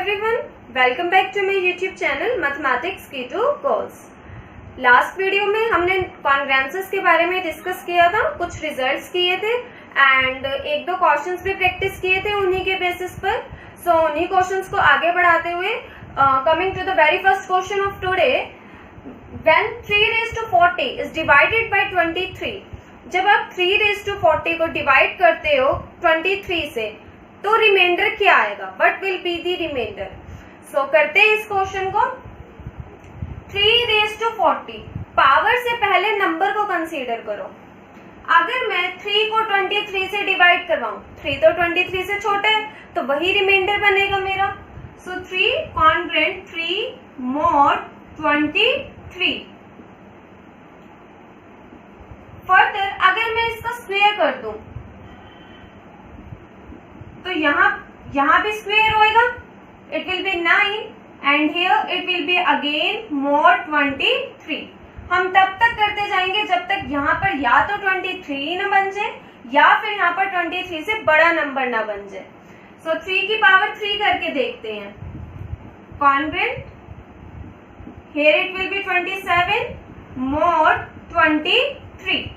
everyone, welcome back to my YouTube channel Mathematics Key to Goals। Last video में हमने कॉन्ग्रेंसेस के बारे में डिस्कस किया था, कुछ रिजल्ट्स किए थे एंड एक दो क्वेश्चंस भी प्रैक्टिस किए थे उन्हीं के बेसिस पर। सो उन्हीं क्वेश्चंस को आगे बढ़ाते हुए coming to the very first question of today, when 3 raised to 40 is divided by 23, जब आप 3 raised to 40 को डिवाइड करते हो 23 से तो रिमाइंडर क्या आएगा? What will be the remainder? So करते हैं इस क्वेश्चन को। 3 raised to 40, पावर से पहले नंबर को कंसीडर करो। अगर मैं 3 को 23 से डिवाइड करवाऊं, 3 तो 23 से छोटा है तो वही रिमाइंडर बनेगा मेरा। सो 3 कॉन्ग्रेंट 3 mod 23। फर्दर अगर मैं इसका स्क्वायर कर दूं तो यहाँ भी स्क्वायर होएगा, it will be 9 and here it will be again mod 23। हम तब तक करते जाएंगे जब तक यहाँ पर या तो 23 न बन जाए या फिर यहाँ पर 23 से बड़ा नंबर ना बन जाए। सो 3 की पावर 3 करके देखते हैं। Congruent here it will be 27 mod 23।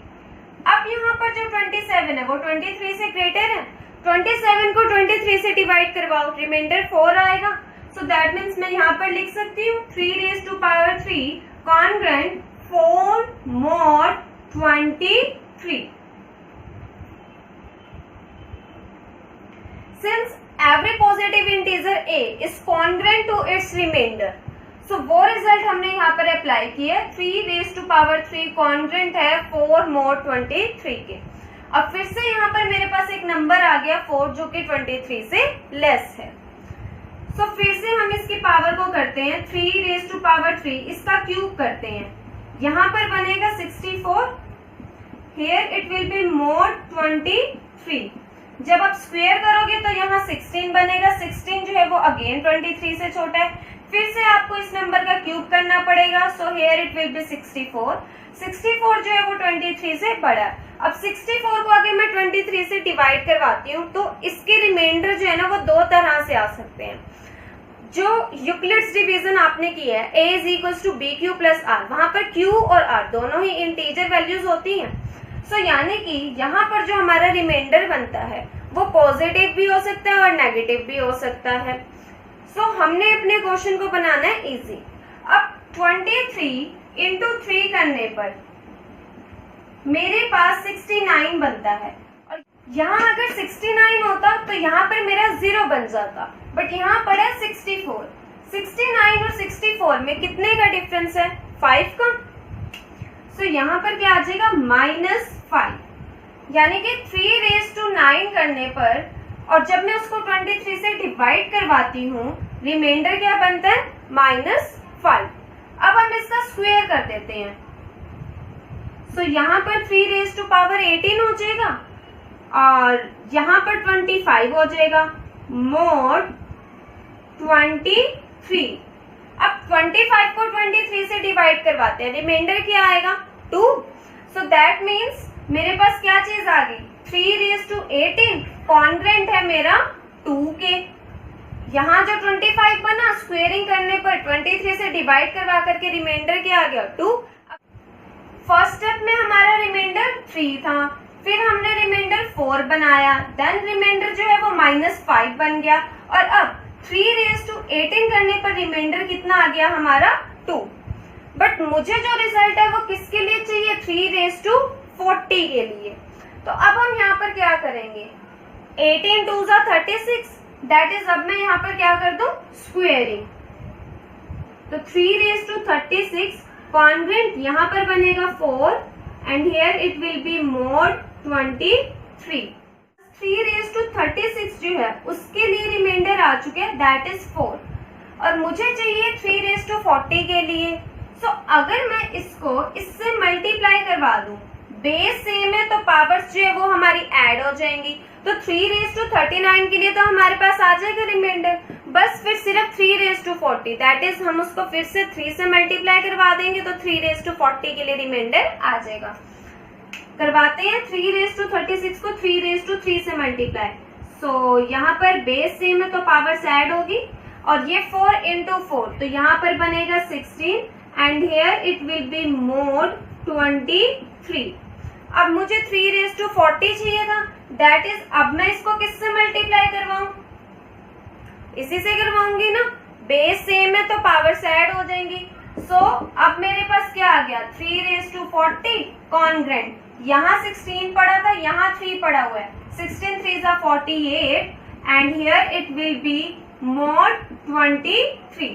अब यहाँ पर जो 27 है वो 23 से ग्रेटर है। 27 को 23 से डिवाइड करवाओ, रिमाइंडर 4 आएगा। सो दैट मीन्स मैं यहाँ पर लिख सकती हूँ 3 raised to power 3 congruent 4 mod 23। Since every positive integer a is congruent to its remainder, so वो रिजल्ट हमने यहाँ पर अप्लाई किया। 3 raised to power 3 कॉन्ग्रेंट है 4 mod 23 के। अब फिर से यहाँ पर मेरे पास एक नंबर आ गया 4 जो कि 23 से लेस है। सो फिर से हम इसकी पावर को करते हैं 3 raised to power 3, इसका क्यूब करते हैं। यहाँ पर बनेगा 64, here it will be mod 23। जब आप स्क्वायर करोगे तो यहाँ 16 बनेगा। 16 जो है वो अगेन 23 से छोटा है। फिर से आपको इस नंबर का क्यूब करना पड़ेगा। So here it will be 64। 64 जो है वो 23 से बड़ा है। अब 64 को अगर मैं 23 से डिवाइड करवाती हूँ तो इसके रिमाइंडर जो है ना वो दो तरह से आ सकते हैं। जो यूक्लिड्स डिवीजन आपने किया है a is equals to bq plus r, वहां पर q और r दोनों ही इंटीजर वैल्यूज होती हैं। सो यानी कि यहाँ पर जो हमारा रिमाइंडर बनता है वो पॉजिटिव भी हो सकता है और नेगेटिव भी हो सकता है। सो हमने अपने क्वेश्चन को बनाना है इजी। अब 23 into 3 करने पर मेरे पास 69 बनता है और यहाँ अगर 69 होता तो यहाँ पर मेरा 0 बन जाता, बट यहाँ पर है 64। 69 और 64 में कितने का डिफरेंस है? 5 का। सो यहाँ पर क्या आ जाएगा? -5। यानी कि 3 raised to 9 करने पर और जब मैं उसको 23 से डिवाइड करवाती हूँ रिमाइंडर क्या बनता है? -5। अब हम इसका स्क्वायर कर देते हैं। सो यहाँ पर 3 raised to power 18 हो जाएगा और यहाँ पर 25 हो जाएगा mod 23। अब 25 को 23 से डिवाइड करवाते हैं, रिमाइंडर क्या आएगा? 2। सो दैट मीन्स मेरे पास क्या चीज आ गई? 3 raised to 18 कॉन्ग्रेंट है मेरा 2 के। यहाँ जो 25 बना स्क्वेयरिंग करने पर 23 से डिवाइड करवा करके रिमाइंडर क्या आ गया? 2। फर्स्ट स्टेप में हमारा रिमाइंडर 3 था, फिर हमने रिमाइंडर 4 बनाया, देन रिमाइंडर जो है वो -5 बन गया और अब 3 raised to 18 करने पर रिमाइंडर कितना आ गया हमारा? 2। बट मुझे जो रिजल्ट है वो किसके लिए चाहिए? 3 raised to 40 के लिए। तो अब हम यहाँ पर क्या करेंगे? 18 2 जा 36, दैट इज अब मैं यहाँ पर क्या कर दूं? स्क्वेयरिंग। तो 3 raised to 36 कॉन्ग्रेंट यहाँ पर बनेगा 4 and here it will be mod 23। 3 raised to 36 जो है उसके लिए रिमाइंडर आ चुके हैं, दैट इज 4 और मुझे चाहिए 3 raised to 40 के लिए। सो अगर मैं इसको इससे मल्टीप्लाई करवा दूं, बेस सेम है तो पावर्स जो है वो हमारी ऐड हो जाएंगी। तो 3 raised to 39 के लिए तो हमारे पास आ जाएगा रिमाइंडर, बस फिर सिर्फ 3 raised to 40 दैट इज हम उसको फिर से 3 से मल्टीप्लाई करवा देंगे तो 3 raised to 40 के लिए रिमाइंडर आ जाएगा। करवाते हैं 3 raised to 36 को 3 raised to 3 से मल्टीप्लाई। सो यहाँ पर बेस सेम है तो पावर्स ऐड होगी और ये 4 into 4, तो यहाँ पर बनेगा 16 and here it will be mod 23। अब मुझे 3 raised to 40 चाहिए था, दैट इज अब मैं इसको किससे मल्टीप्लाई करवाऊं, इसी से करवाऊंगी ना, बेस सेम है तो पावर्स ऐड हो जाएंगी। सो अब मेरे पास क्या आ गया, 3 raised to 40 कॉन्ग्रेंट, यहाँ 16 पड़ा था, यहाँ 3 पड़ा हुआ है, 16 3 is 48 and here it will be mod 23।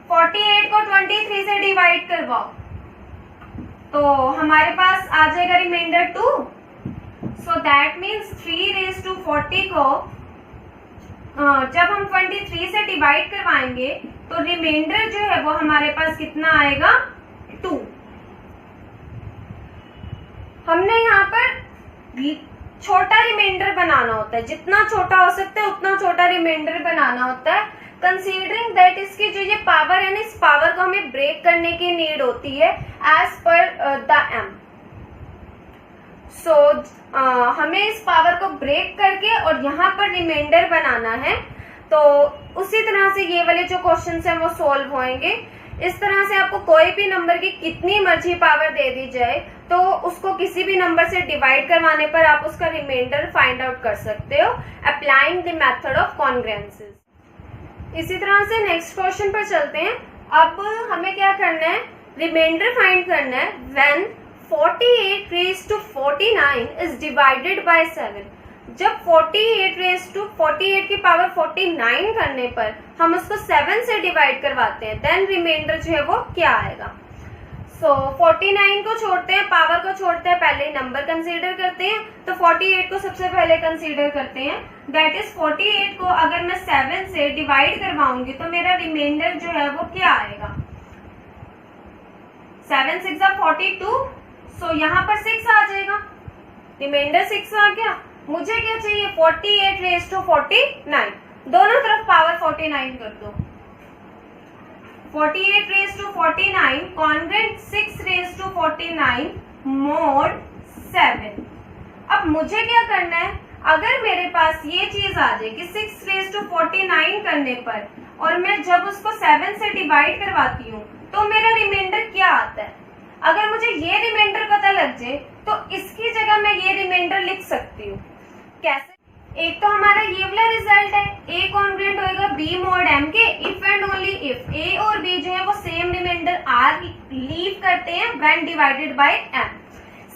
48 को 23 से डिवाइड करवाओ तो हमारे पास आ जाएगा reminder 2। So that means 3 raised to 40 को जब हम 23 से डिवाइड करवाएंगे तो रिमाइंडर जो है वो हमारे पास कितना आएगा, 2। हमने यहाँ पर छोटा रिमाइंडर बनाना होता है, जितना छोटा हो सकता है उतना छोटा रिमाइंडर बनाना होता है, कंसीडरिंग दैट इसकी जो ये पावर है ना, इस पावर को हमें ब्रेक करने की नीड होती है एज पर द m। सो हमें इस पावर को ब्रेक करके और यहाँ पर रिमाइंडर बनाना है, तो उसी तरह से ये वाले जो क्वेश्चंस हैं वो सॉल्व होंगे। इस तरह से आपको कोई भी नंबर की कितनी मर्जी पावर दे दी जाए तो उसको किसी भी नंबर से डिवाइड करवाने पर आप उसका रिमाइंडर फाइंड आउट कर सकते हो अप्लाइंग द मेथड ऑफ कॉन्ग्रुएंसेस। इसी तरह से नेक्स्ट क्वेश्चन पर चलते हैं। अब हमें क्या करना है, रिमाइंडर फाइंड करना है when 48 raised to 49 is divided by 7। जब 48 raised to 48 की पावर 49 करने पर हम उसको 7 से डिवाइड करवाते हैं, देन रिमाइंडर जो है वो क्या आएगा। सो 49 को छोड़ते हैं, पावर को छोड़ते हैं, पहले नंबर कंसीडर करते हैं, तो 48 को सबसे पहले कंसीडर करते हैं। दैट इज 48 को अगर मैं 7 से डिवाइड करवाऊंगी तो मेरा रिमाइंडर जो है वो क्या आएगा, 7 6 42। सो यहाँ पर 6 आ जाएगा, रिमाइंडर 6 आ गया। मुझे क्या चाहिए, 48 raised to 49, दोनों तरफ पावर 49 कर दो। 48 raised to 49 congruent 6 raised to 49 mod 7। अब मुझे क्या करना है, अगर मेरे पास ये चीज आ जाए कि 6 raised to 49 करने पर और मैं जब उसको 7 से डिवाइड करवाती हूँ तो मेरा रिमाइंडर क्या आता है। अगर मुझे ये रिमाइंडर पता लग जाए तो इसकी जगह मैं ये रिमाइंडर लिख सकती हूँ। कैसे, एक तो हमारा ये वाला रिजल्ट है, A कॉन्ग्रुएंट होएगा B mod M के if and only if A और B जो है वो सेम रिमाइंडर R लीव करते हैं when divided by M।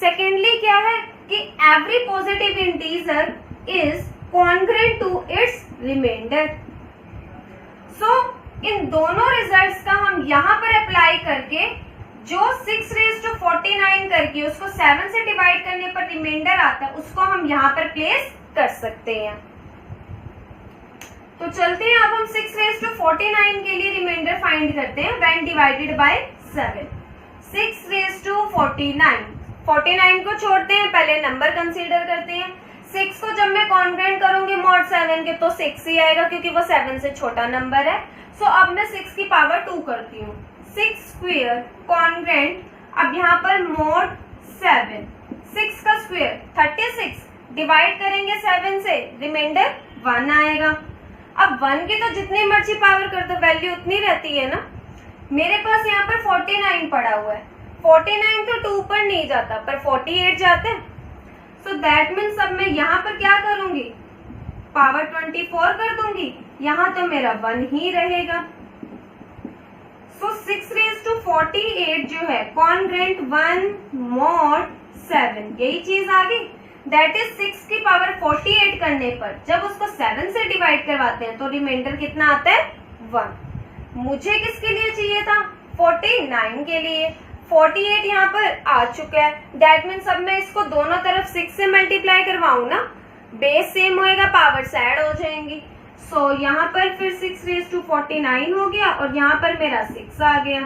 Secondly क्या है कि every positive integer is congruent to its remainder. So इन दोनों रिजल्ट्स का हम यहाँ पर अप्लाई करके जो 6 raised to 49 करके उसको 7 से डिवाइड करने पर रिमाइंडर आता है उसको हम यहाँ पर प्लेस कर सकते हैं। तो चलते हैं, अब हम 6 raised to 49 के लिए रिमाइंडर फाइंड करते हैं when divided bye 7। 6 raised to 49, 49 को छोड़ते हैं, पहले नंबर कंसीडर करते हैं। 6 को जब मैं कॉन्ग्रुएंट करूंगी mod 7 के तो 6 ही आएगा क्योंकि वो 7 से छोटा नंबर है। सो अब मैं 6 की पावर 2 करती हूँ, 6 स्क्वायर कॉन्ग्रुएंट, अब यहाँ पर mod 7, 6 का स्क्वायर 36, डिवाइड करेंगे 7 से, रिमाइंडर 1 आएगा। अब 1 की तो जितनी मर्जी पावर कर दो वैल्यू उतनी रहती है ना। मेरे पास यहाँ पर 49 पड़ा हुआ है, 49 तो 2 पर नहीं जाता पर 48 जाते हैं। सो दैट मीन्स अब मैं यहाँ पर क्या करूंगी, पावर 24 कर दूंगी, यहाँ तो मेरा 1 ही रहेगा। सो 6 raised to 48 जो है कॉन्ग्रुएंट 1 mod 7, यही चीज आ गई। दैट इज 6 की पावर 48 करने पर जब उसको 7 से डिवाइड करवाते हैं तो रिमाइंडर कितना आता है, 1। मुझे किसके लिए चाहिए था, 49 के लिए। 48 यहाँ पर आ चुका है, दैट मीन्स अब मैं इसको दोनों तरफ 6 से मल्टीप्लाई करवाऊं ना, बेस सेम होएगा, पावर्स ऐड हो जाएंगी। सो यहाँ पर फिर 6 raised to 49 हो गया और यहाँ पर मेरा 6 आ गया।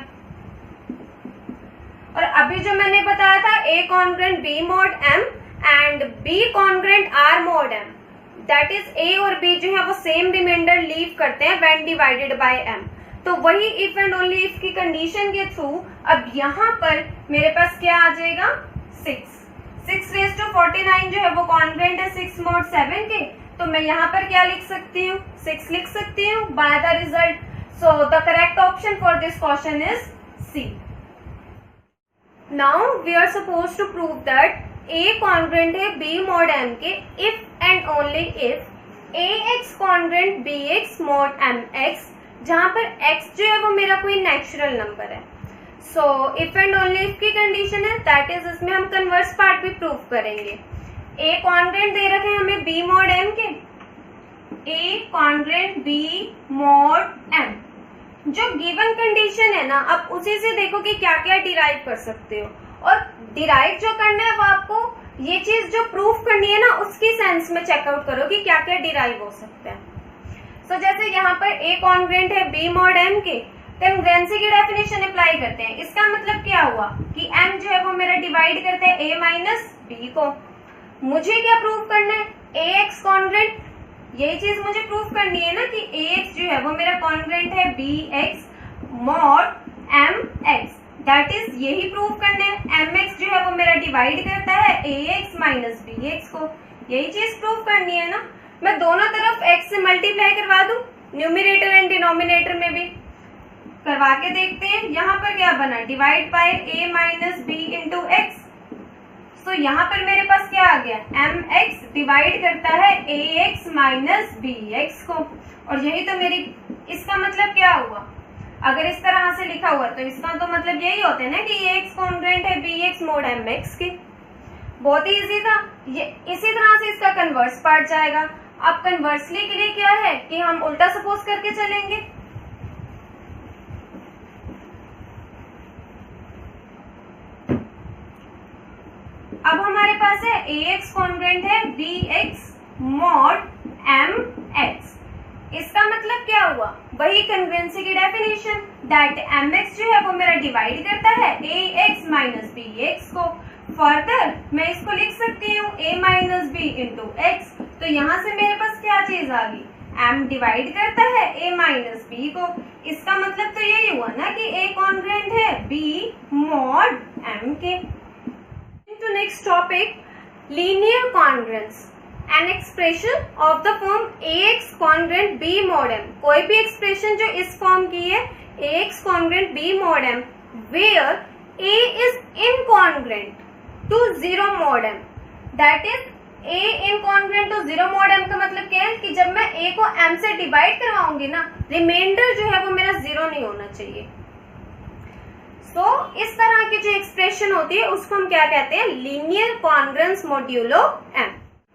और अभी जो मैंने बताया था A congruent B mod M and B congruent R mod M, that is A और B जो है वो सेम रिमाइंडर लीव करते हैं व्हेन डिवाइडेड बाय M। तो वही इफ एंड ओनली इफ की कंडीशन के थ्रू अब यहाँ पर मेरे पास क्या आ जाएगा, 6 raised to 49 जो है वो कॉन्ग्रुएंट है 6 mod 7 के, तो मैं यहाँ पर क्या लिख सकती हूँ, 6 लिख सकती हूँ by the result. So the correct option for this question is C. Now we are supposed to prove that A congruent है B mod M के if and only if AX congruent BX mod MX, जहाँ पर X जो है वो मेरा कोई natural number है. So if and only if की कंडीशन है, that is इसमें हम कन्वर्स पार्ट भी प्रूव करेंगे. A कॉन्ग्रेंट दे रखे हैं हमें B mod M के, A congruent B mod M. जो गिवन कंडीशन है ना, अब उसी से देखो कि क्या क्या डिराइव कर सकते हो, और डिराइव जो करना है वो आपको ये चीज जो प्रूफ करनी है ना उसकी सेंस में चेकआउट करो कि क्या क्या डिराइव हो सकता है. सो जैसे यहाँ पर A कॉन्ग्रेंट है B mod M के, कॉन्ग्रुएंसी की डेफिनेशन अप्लाई करते हैं. इसका मतलब क्या हुआ कि M जो है वो मेरा डिवाइड करता है A माइनस B को. मुझे क्या प्रूव करना है, AX कॉन्ग्रेंट, यही चीज मुझे प्रूव करनी है ना कि AX जो है वो मेरा कॉन्ग्रेंट है BX mod MX. That is यही प्रूव करना है. MX जो है वो मेरा डिवाइड करता है AX माइनस BX को. यही चीज प्रूव करनी है ना. मैं दोनों तरफ X से मल्टीप्लाई करवा दूं, न्यूमरेटर एंड डिनोमिनेटर में भी करवा के देखते हैं. यहाँ पर क्या बना, divide by A minus B into X. तो यहाँ पर मेरे पास क्या आ गया, MX डिवाइड करता है AX माइनस BX को. और यही तो मेरी, इसका मतलब क्या हुआ, अगर इस तरह से लिखा हुआ तो इसका तो मतलब यही होता है ना कि AX कॉन्ग्रुएंट है BX mod MX के. बहुत ही इजी था ये. इसी तरह से इसका कन्वर्स पार्ट जाएगा. अब कन्वर्सली के लिए क्या है कि हम उल्टा सपोज करके चलेंगे. अब हमारे पास है AX कॉन्ग्रुएंट है BX mod MX. इसका मतलब क्या हुआ, वही कन्ग्रुएंसी की डेफिनेशन, दैट MX जो है वो मेरा डिवाइड करता है AX माइनस BX को. फर्दर मैं इसको लिख सकती हूँ A minus B into X. तो यहाँ से मेरे पास क्या चीज आ गई, M डिवाइड करता है A माइनस B को. इसका मतलब तो यही हुआ ना कि A कॉन्ग्रुएंट है B mod M के. To next topic, linear congruence, an expression of the form AX congruent B mod M. कोई भी एक्सप्रेशन जो इस फॉर्म की है AX congruent B mod M, where A is incongruent to 0 mod M. That is A incongruent to 0 mod M का मतलब क्या है कि जब मैं A को M से डिवाइड करवाऊंगी ना, रिमाइंडर जो है वो मेरा 0 नहीं होना चाहिए. तो इस तरह की जो एक्सप्रेशन होती है उसको हम क्या कहते हैं, linear congruence modulo M.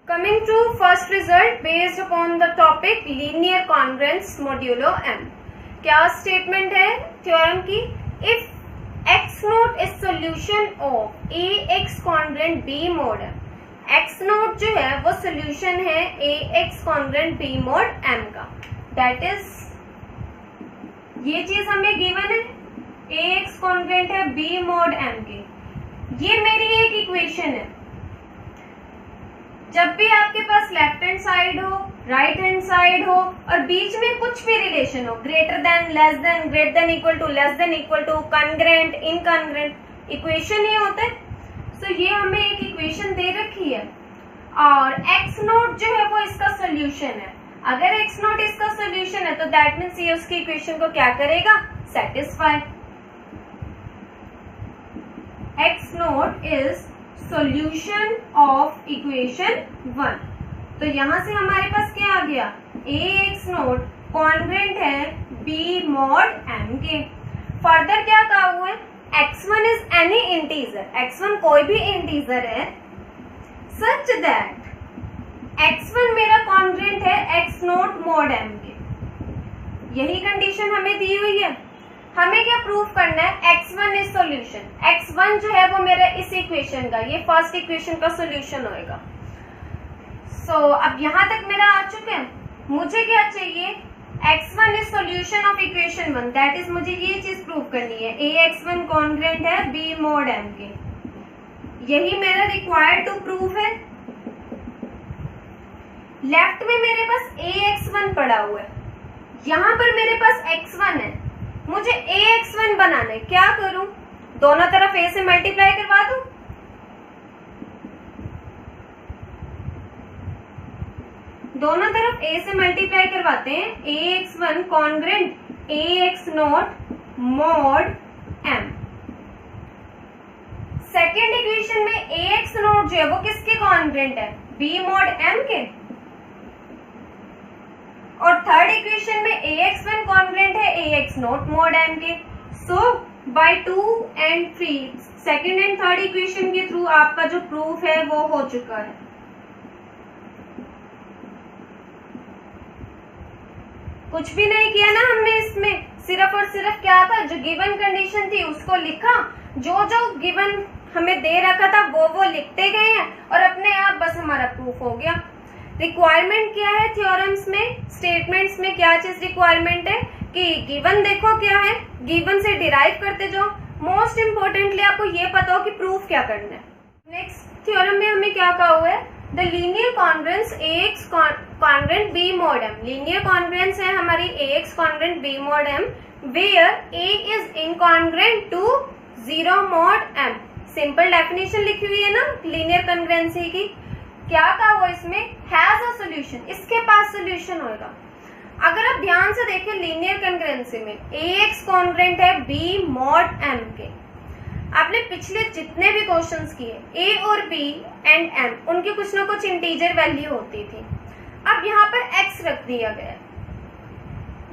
Coming to first result based upon the topic linear congruence modulo M. क्या स्टेटमेंट है थ्योरम की, if x naught is solution of AX congruent B mod M. x naught जो है वो solution है AX congruent B mod M का. That is ये चीज हमें गिवन है, AX कॉन्ग्रुएंट है B mod M के. ये मेरी एक इक्वेशन है. जब भी आपके पास लेफ्ट हैंड साइड हो, राइट हैंड साइड हो और बीच में कुछ भी रिलेशन हो, greater than, less than, greater than equal to, less than equal to, congruent, incongruent, equation ही होता है. तो ये हमें एक इक्वेशन दे रखी है और x नोट जो है वो इसका सोल्यूशन है. अगर x नोट इसका सोल्यूशन है तो दैट मीन्स ये उसकी इक्वेशन को क्या करेगा, satisfy. x naught is solution of equation 1. तो यहां से हमारे पास क्या आ गया, AX नोट कॉन्ग्रुएंट है B mod M के. फर्दर क्या कहा हुआ है, x1 is any integer, x1 कोई भी इंटीजर है सच दैट x1 मेरा कॉन्ग्रुएंट है x नोट mod M के. यही कंडीशन हमें दी हुई है. हमें क्या प्रूफ करना है, x1 इज सॉल्यूशन. x1 जो है वो मेरा इस इक्वेशन का, ये फर्स्ट इक्वेशन का सॉल्यूशन होएगा. सो अब यहां तक मेरा आ चुका है. मुझे क्या चाहिए, x1 is solution of equation 1. That is मुझे ये चीज प्रूव करनी है, AX1 कॉन्ग्रुएंट है B mod M के. यही मेरा रिक्वायर्ड टू प्रूफ है. लेफ्ट में मेरे पास AX1 पड़ा हुआ है, यहां पर मेरे पास x1 है. मुझे AX1 बनाना है. क्या करूं, दोनों तरफ A से मल्टीप्लाई करवा दूं. दोनों तरफ A से मल्टीप्लाई करवाते हैं. AX1 congruent ax not mod m। Second equation में ax नॉट जो है वो किसके कॉन्ग्रेंट है, b mod m के। और थर्ड इक्वेशन में ax1 कॉन्ग्रेंट है ax नॉट mod m के। So by 2 and 3 second and third equation के थ्रू आपका जो प्रूफ है वो हो चुका है। कुछ भी नहीं किया ना हमने इसमें, सिर्फ और सिर्फ क्या था, जो गिवन कंडीशन थी उसको लिखा, जो जो गिवन हमें दे रखा था वो लिखते गए हैं और अपने आप बस हमारा प्रूफ हो गया। रिक्वायरमेंट क्या है थ्योरम्स में, स्टेटमेंट्स में क्या चीज रिक्वायरमेंट है कि गिवन देखो क्या है, गिवन से डिराइव करते जाओ। मोस्ट इंपोर्टेंटली आपको ये पता हो कि प्रूफ क्या करना है। नेक्स्ट थ्योरम में हमें क्या कहा हुआ है, the linear congruence ax congruent b mod m। Linear congruence है हमारी ax congruent b mod m where a is incongruent to 0 mod m। Simple definition लिखी हुई है ना लीनियर कॉन्ग्रुएंसी की। क्या कहा हुआ इसमें, हैज अ सॉल्यूशन, इसके पास सॉल्यूशन होगा। अगर आप ध्यान से देखें लीनियर कॉन्ग्रुएंसी में ax कॉन्ग्रुएंट है b mod m के। आपने पिछले जितने भी क्वेश्चंस किए a और b एंड m उनकी कुछ ना कुछ इंटीजर वैल्यू होती थी। अब यहाँ पर x रख दिया गया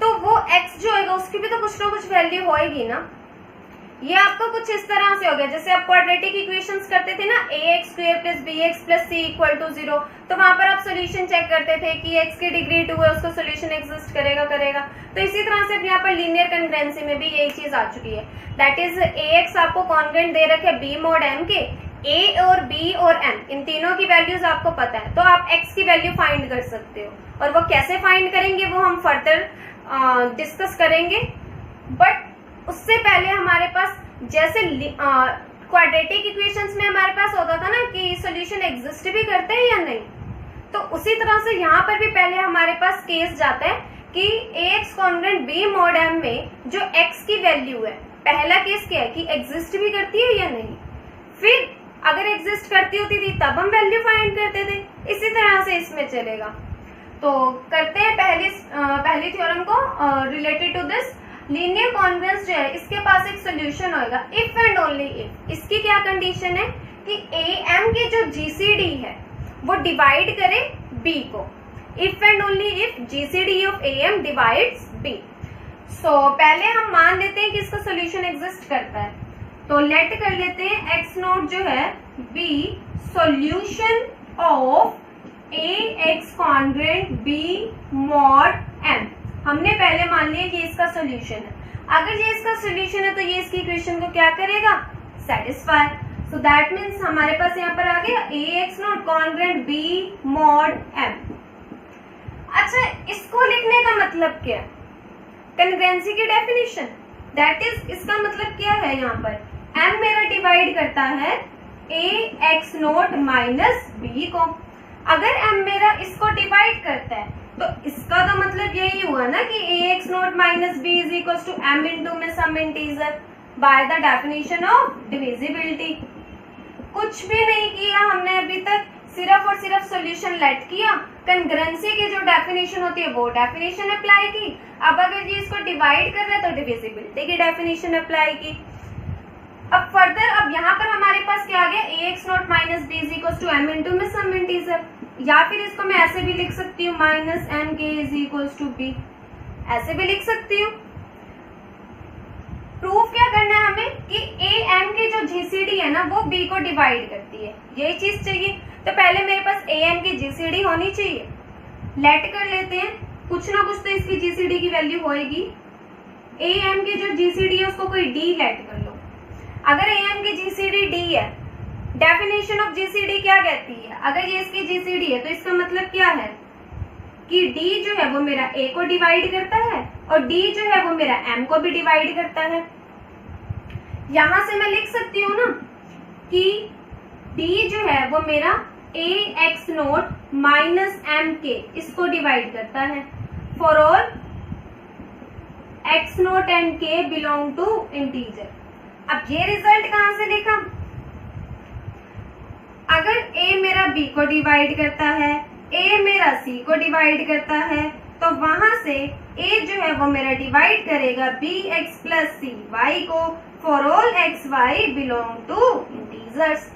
तो वो x जो होगा उसकी भी तो कुछ ना कुछ वैल्यू होएगी ना। ये आपका कुछ इस तरह से हो गया जैसे आप क्वाड्रेटिक इक्वेशंस करते थे ना, ax square plus bx plus c equal to 0, तो वहां पर आप सोल्यूशन चेक करते थे कि x की डिग्री 2 है उसका सोल्यूशन एग्जिस्ट करेगा। तो इसी तरह से यहाँ पर लीनियर कॉन्ग्रुएंसी में भी यही चीज आ चुकी है। दैट इज ax आपको कॉन्ग्रुएंट दे रखे b mod m के, a और b और m इन तीनों की वैल्यूज आपको पता है, तो आप x की वैल्यू फाइंड कर सकते हो। और वो कैसे फाइंड करेंगे वो हम फर्दर डिस्कस करेंगे। बट उससे पहले हमारे पास जैसे क्वाड्रेटिक इक्वेशंस में हमारे पास होता था ना कि सॉल्यूशन एग्जिस्ट भी करते हैं या नहीं, तो उसी तरह से यहाँ पर भी पहले हमारे पास केस जाता है कि ax congruent b mod m में जो x की वैल्यू है, पहला केस क्या है कि एग्जिस्ट भी करती है या नहीं। फिर अगर एग्जिस्ट करती होती थी तब हम वैल्यू फाइंड करते थे, इसी तरह से इसमें चलेगा। तो करते हैं पहली थ्योरम को related to this. Linear congruence जो है इसके पास एक सोल्यूशन होगा इफ एंड ओनली इफ। इसकी क्या कंडीशन है कि am की जो GCD है वो डिवाइड करे b को, if and only if GCD of am divides b। सो पहले हम मान लेते हैं कि इसका सोल्यूशन एग्जिस्ट करता है, तो लेट कर लेते हैं x नॉट जो है b solution of ax congruent b mod m। हमने पहले मान लिया कि इसका सोल्यूशन है। अगर ये इसका सोल्यूशन है तो ये इसकी इक्वेशन को क्या करेगा, सेटिस्फाई। सो दैट मीन्स हमारे पास यहाँ पर आ गया ax not congruent b mod m। अच्छा, इसको लिखने का मतलब क्या है, कॉन्ग्रुएंसी की डेफिनेशन। दैट इज इसका मतलब क्या है, यहाँ पर m मेरा डिवाइड करता है ax नॉट माइनस b को। अगर m मेरा इसको डिवाइड करता है तो इसका तो मतलब यही हुआ ना कि ax not minus b is equal to m into में some integer by the definition of divisibility. कुछ भी नहीं किया हमने अभी तक, सिर्फ और सिर्फ सॉल्यूशन लेट किया, कॉन्ग्रुएंसी की जो डेफिनेशन होती है वो डेफिनेशन अप्लाई की। अब अगर ये इसको डिवाइड कर रहा है तो डिविजिबिलिटी की डेफिनेशन अप्लाई की। अब फर्दर अब यहाँ पर हमारे पास क्या आ गया, ax not minus b is equal to m into में सम इंटीजर, या फिर इसको मैं ऐसे भी लिख सकती हूँ माइनस एम के इज इक्वल टू बी, ऐसे भी लिख सकती हूँ। प्रूफ क्या करना है हमें कि ए एम की जो जीसीडी है ना वो बी को डिवाइड करती है, यही चीज चाहिए। तो पहले मेरे पास ए एम की जीसीडी होनी चाहिए। लेट कर लेते हैं, कुछ ना कुछ तो इसकी जीसीडी की वैल्यू होएगी। ए एम की जो जीसीडी है उसको कोई डी लेट कर लो। अगर ए एम की जीसीडी डी है, डेफिनेशन ऑफ जीसीडी क्या कहती है, अगर ये इसकी जीसीडी है तो इसका मतलब क्या है कि d जो है वो मेरा a को डिवाइड करता है और d जो है वो मेरा m को भी डिवाइड करता है। यहां से मैं लिख सकती हूँ ना कि d जो है वो मेरा ax नोट माइनस m के इसको डिवाइड करता है for all x naught and k belong to integer. अब ये रिजल्ट कहां से लिखा, अगर a मेरा b को डिवाइड करता है, a मेरा c को डिवाइड करता है, तो वहां से a जो है वो मेरा डिवाइड करेगा bx प्लस cy को for all xy belong to integers.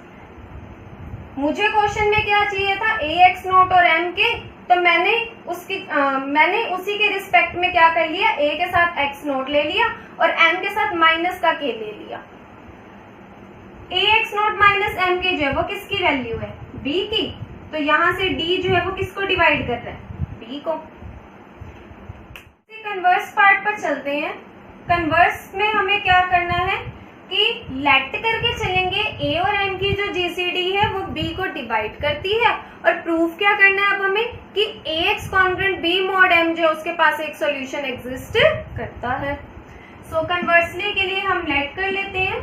मुझे क्वेश्चन में क्या चाहिए था, ax नोट और m के, तो मैंने उसी के रिस्पेक्ट में क्या कर लिया, a के साथ x नोट ले लिया और m के साथ माइनस का k ले लिया। ax नोट माइनस m के जो है वो किसकी वैल्यू है, b की, तो यहां से d जो है वो किसको डिवाइड कर रहा है, b को। कन्वर्स पार्ट पर चलते हैं। कन्वर्स में हमें क्या करना है कि लेट करके चलेंगे, a और m की जो GCD है वो b को डिवाइड करती है, और प्रूफ क्या करना है अब हमें कि ax congruent b mod m जो उसके पास एक सॉल्यूशन एग्जिस्ट करता है। सो कन्वर्सली के लिए हम लेट कर लेते हैं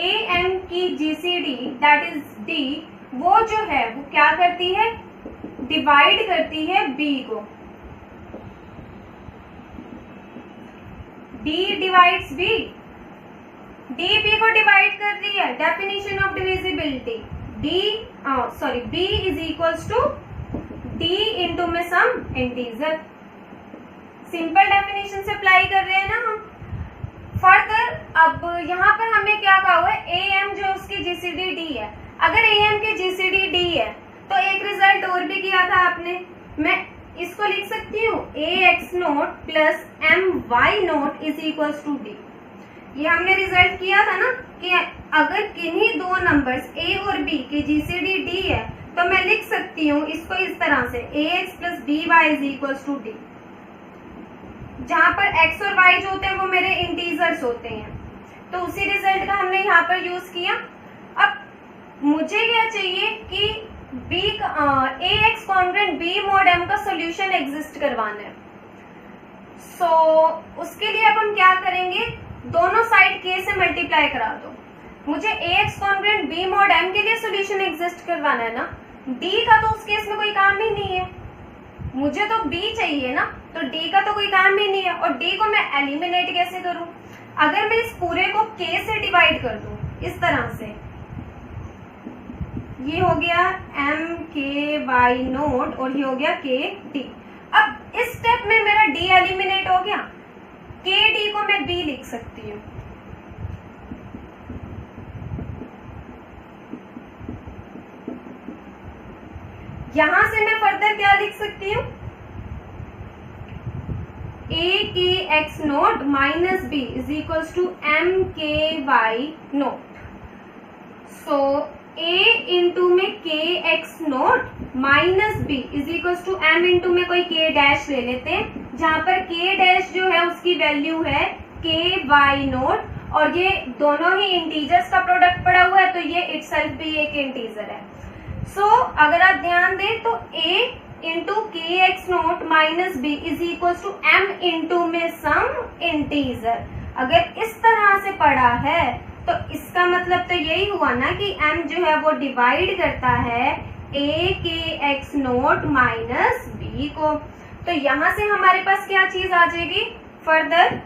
a m की GCD दैट इज d, वो जो है वो क्या करती है, डिवाइड करती है b को। d divides b, d b को डिवाइड कर रही है, definition of divisibility b is equals to d into में सम इंटीजर। सिंपल डेफिनेशन से अप्लाई कर रहे हैं ना हम। फर्दर अब यहाँ पर हमें क्या कहा हुआ है, am जो उसकी GCD d है। अगर am की GCD d है तो एक रिजल्ट और भी किया था आपने, मैं इसको लिख सकती हूँ ax naught plus my naught is equals to d। ये हमने रिजल्ट किया था ना कि अगर किन्हीं दो नंबर्स a और b की GCD d है तो मैं लिख सकती हूँ इसको इस तरह से ax plus by is equals to d, जहां पर x और y जो होते हैं वो मेरे इंटीजर्स होते हैं। तो उसी रिजल्ट का हमने यहाँ पर यूज किया। अब मुझे क्या चाहिए कि ax congruent b mod m का सॉल्यूशन एग्जिस्ट करवाना है। सो उसके लिए अब हम क्या करेंगे, दोनों साइड k से मल्टीप्लाई करा दो। मुझे ax congruent b mod m के लिए सॉल्यूशन एग्जिस्ट करवाना है ना, d का तो उस केस में कोई काम ही नहीं है, मुझे तो b चाहिए ना, तो d का तो कोई काम ही नहीं है। और d को मैं एलिमिनेट कैसे करूं, अगर मैं इस पूरे को k से डिवाइड कर दूं इस तरह से, ये हो गया m k y नोट और ये हो गया k d। अब इस स्टेप में मेरा d एलिमिनेट हो गया, k d को मैं b लिख सकती हूँ। यहां से मैं फर्दर क्या लिख सकती हूँ, a k x naught minus b is equals to m k y naught. So a into में k x naught minus b is equals to m into में कोई k डैश ले लेते हैं, जहां पर k डैश जो है उसकी वैल्यू है k y नोट, और ये दोनों ही इंटीजर्स का प्रोडक्ट पड़ा हुआ है तो ये इटसेल्फ भी एक इंटीजर है। सो अगर आप ध्यान दें तो a इंटू के x naught minus B is equals to m into में सम इंटीजर। अगर इस तरह से पढ़ा है तो इसका मतलब तो यही हुआ ना कि m जो है वो डिवाइड करता है a के एक्स नोट माइनस बी को। तो यहां से हमारे पास क्या चीज आ जाएगी फर्दर,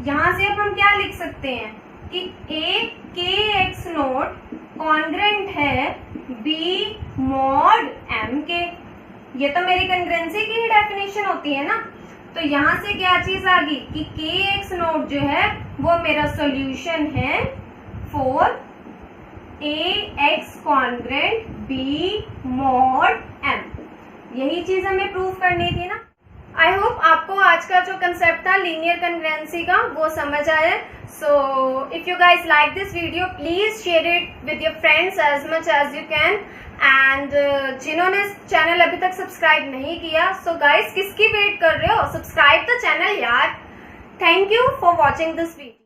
यहां से अब हम क्या लिख सकते हैं कि a के एक्स नोट कॉन्ग्रुएंट है b मॉड m के। ये तो मेरी कंग्रुएंसी की ही डेफिनेशन होती है ना। तो यहां से क्या चीज आ गई कि के एक्स नोट जो है वो मेरा सॉल्यूशन है for a x congruent b mod m। यही चीज हमें प्रूव करनी थी ना। आई होप आपको आज का जो कंसेप्ट था लीनियर कन्ग्रुएंसी का वो समझ आया। So if you guys like this video please share it with your friends as much as you can. And जिन्होंने चैनल अभी तक सब्सक्राइब नहीं किया, सो गाइज किसकी वेट कर रहे हो, सब्सक्राइब द चैनल यार। Thank you for watching this video.